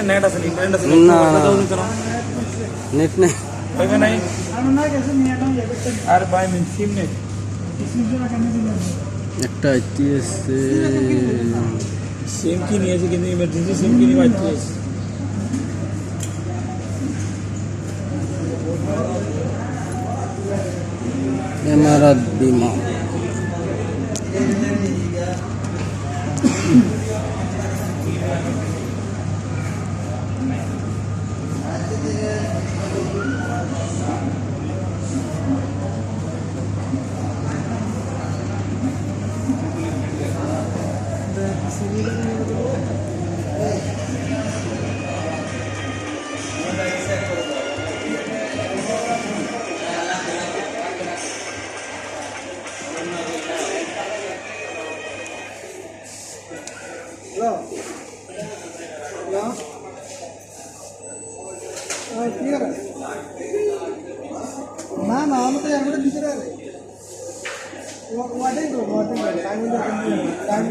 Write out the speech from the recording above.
net असेल internet असेल net नाही नाही अरे बाय मीन सिम नेट একটা আইটিএসে সিম কি নিয়েছে কিন্তু ইমার্জেন্সি সিম কিনে আইটিএস এমারাত বিমা না না আমাকে এর ভিতরে আছে ওয়াটাই তো টাইম টাইম